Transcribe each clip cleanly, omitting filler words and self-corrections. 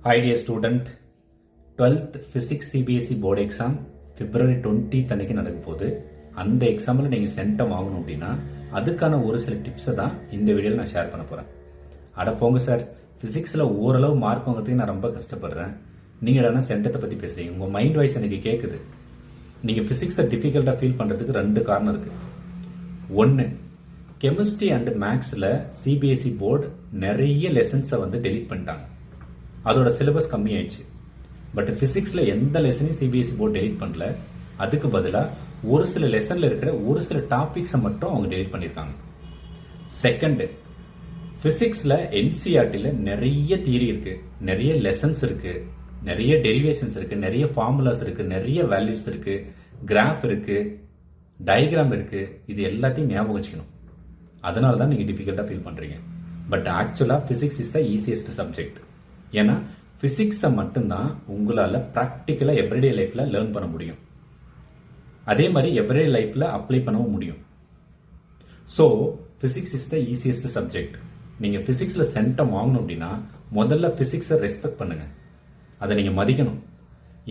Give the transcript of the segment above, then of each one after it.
Hi dear student, 12th Physics CBSE board exam February 20th அன்னைக்கு நடக்க போகுது. அந்த எக்ஸாமில் நீங்கள் சென்டம் வாங்கணும் அப்படின்னா அதுக்கான ஒரு சில டிப்ஸை தான் இந்த வீடியோவில் நான் ஷேர் பண்ண போகிறேன். அட போங்க சார், ஃபிசிக்ஸில் ஓரளவு மார்க் வாங்குறதுக்கு நான் ரொம்ப கஷ்டப்படுறேன், நீங்கள் என்னன்னா சென்டத்தை பற்றி பேசுகிறீங்க. உங்கள் மைண்ட் வாய்ஸ் எனக்கு கேட்குது. நீங்கள் ஃபிசிக்ஸை டிஃபிகல்ட்டாக ஃபீல் பண்ணுறதுக்கு ரெண்டு காரணம் இருக்குது. ஒன்று, கெமிஸ்ட்ரி அண்ட் மேக்ஸில் சிபிஎஸ்இ போர்டு நிறைய லெசன்ஸை டெலீட் பண்ணிட்டாங்க. அதோட சிலபஸ் கம்மியாயிடுச்சு. பட் ஃபிசிக்ஸில் எந்த லெசனையும் சிபிஎஸ்இ போர்டு டெலீட் பண்ணல. அதுக்கு பதிலாக ஒரு சில லெசனில் இருக்கிற ஒரு சில டாபிக்ஸை மட்டும் அவங்க டெலீட் பண்ணியிருக்காங்க. செகண்டு, ஃபிசிக்ஸில் என்சிஆர்டியில் நிறைய தியரி இருக்குது, நிறைய லெசன்ஸ் இருக்குது, நிறைய டெரிவேஷன்ஸ் இருக்குது, நிறைய ஃபார்முலாஸ் இருக்குது, நிறைய வேல்யூஸ் இருக்குது, கிராஃப் இருக்குது, டயக்ராம் இருக்குது. இது எல்லாத்தையும் ஞாபகம் வச்சுக்கணும். அதனால தான் நீங்கள் டிஃபிகல்ட்டாக ஃபீல் பண்ணுறீங்க. பட் ஆக்சுவலாக physics is the easiest subject. ஏன்னா ஃபிசிக்ஸை மட்டும்தான் உங்களால் ப்ராக்டிக்கலாக எவ்ரிடே லைஃப்பில் லேர்ன் பண்ண முடியும். அதே மாதிரி எவ்ரிடே லைஃப்பில் அப்ளை பண்ணவும் முடியும். So physics is the easiest subject. நீங்கள் ஃபிசிக்ஸில் சென்டம் வாங்கணும் அப்படின்னா முதல்ல ஃபிசிக்ஸை ரெஸ்பெக்ட் பண்ணுங்கள், அதை நீங்கள் மதிக்கணும்.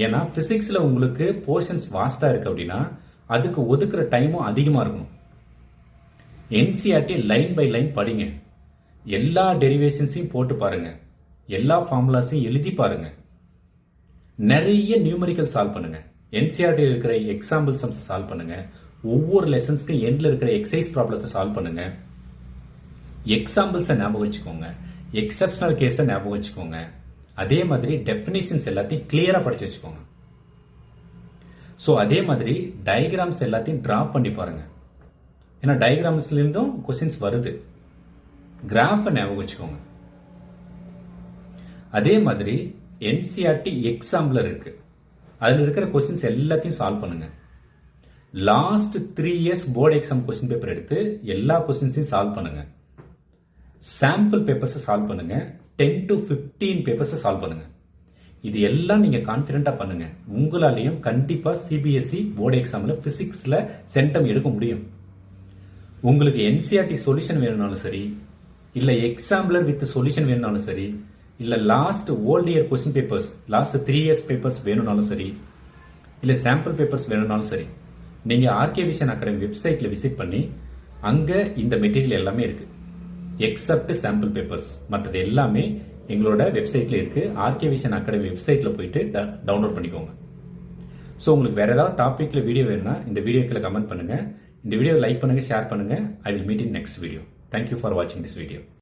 ஏன்னா ஃபிசிக்ஸில் உங்களுக்கு போர்ஷன்ஸ் வாஸ்டாக இருக்குது அப்படின்னா அதுக்கு ஒதுக்குற டைமும் அதிகமாக இருக்கணும். என்சிஆர்டி லைன் பை லைன் படிங்க, எல்லா டெரிவேஷன்ஸையும் போட்டு பாருங்க, எல்லா ஃபார்முலாஸையும் எழுதி பாருங்க, நிறைய நியூமரிக்கல் சால்வ் பண்ணுங்க, என்சிஆர்டி இருக்கிற எக்ஸாம்பிள் சம்ஸ் சால்வ் பண்ணுங்க, ஒவ்வொரு லெசன்ஸ்க்கு எண்ட்ல இருக்கிற எக்ஸசைஸ் ப்ராப்ளத்தை சால்வ் பண்ணுங்க, எக்ஸாம்பிள்ஸை ஞாபகம் வச்சுக்கோங்க, எக்ஸப்ஷனல் கேஸை ஞாபகம் வச்சுக்கோங்க. அதே மாதிரி டெஃபினிஷன்ஸ் எல்லாத்தையும் கிளியரா படிச்சு வச்சுக்கோங்க. ஸோ அதே மாதிரி டயக்ராம்ஸ் எல்லாத்தையும் டிரா பண்ணி பாருங்க. ஏன்னா டயக்ராம்ஸ்ல இருந்தும் கொஸ்டின்ஸ் வருது. கிராஃபை ஞாபகம் வச்சுக்கோங்க. அதே மாதிரி என்சிஆர்டி எக்ஸாம்பிளர் இருக்கு, அதில் இருக்கிற கொஸ்டின்ஸ் எல்லாத்தையும் சால்வ் பண்ணுங்க. Last 3 years board exam question paper எடுத்து எல்லா கொஸ்டின்ஸையும் சால்வ் பண்ணுங்க. சாம்பிள் பேப்பர்ஸை சால்வ் பண்ணுங்க. 10 to 15 பேப்பர்ஸை சால்வ் பண்ணுங்க. இது எல்லாம் நீங்க கான்பிடண்டா பண்ணுங்க. உங்களாலையும் கண்டிப்பா சிபிஎஸ்இ போர்டு எக்ஸாம்ல பிசிக்ஸ்ல சென்டம் எடுக்க முடியும். உங்களுக்கு என்சிஆர்டி சொல்யூஷன் வேணும்னாலும் சரி, இல்ல எக்ஸாம்பிளர் வித் சொல்யூஷன் வேணும்னாலும் சரி, இல்ல last old year question papers, last 3 years papers வேணும்னாலும் சரி, இல்ல சாம்பிள் பேப்பர்ஸ் வேணும்னாலும் சரி, நீங்க ஆர்கே விஷன் அகாடமி வெப்சைட்ல விசிட் பண்ணி அங்க இந்த மெட்டீரியல் எல்லாமே இருக்கு. எக்ஸப்ட் சாம்பிள் பேப்பர்ஸ், மற்றது எல்லாமே எங்களோட வெப்சைட்ல இருக்கு. ஆர்கே விஷன் அகாடமி வெப்சைட்ல போயிட்டு டவுன்லோட் பண்ணிக்கோங்க. ஸோ உங்களுக்கு வேற ஏதாவது டாபிக்ல வீடியோ வேணும்னா இந்த வீடியோக்குள்ள கமெண்ட் பண்ணுங்க. இந்த வீடியோ லைக் பண்ணுங்க, ஷேர் பண்ணுங்க. I will meet in next video. Thank you for வாட்சிங் திஸ் வீடியோ.